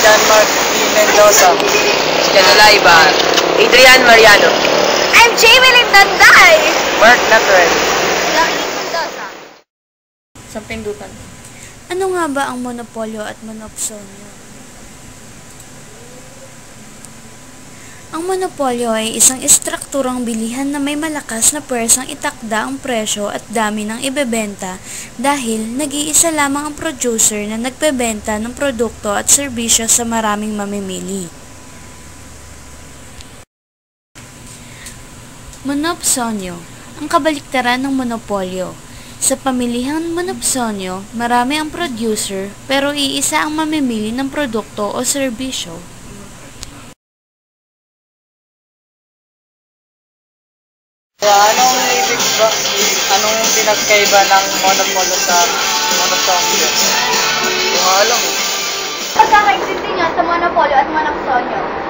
John Mark P. Mendoza. Janela Ibar. Adrian Mariano. I'm Jamie Lindanday. Mark Natural. Jacqueline Mendoza. Sa pindutan. Ano nga ba ang monopolyo at monopsonyo? Ang monopolyo ay isang estrukturang bilihan na may malakas na puwersang itakda ang presyo at dami ng ibebenta dahil nag-iisa lamang ang producer na nagbebenta ng produkto at serbisyo sa maraming mamimili. Monopsonyo, ang kabaliktaran ng monopolyo. Sa pamilihang monopsonyo, marami ang producer pero iisa ang mamimili ng produkto o serbisyo. Anong ibig ba? Anong pinagkaiba ng monopolyo sa monopsonyo? Hindi ko alam. Pagkakaintindi niyo sa monopolyo at monopsonyo.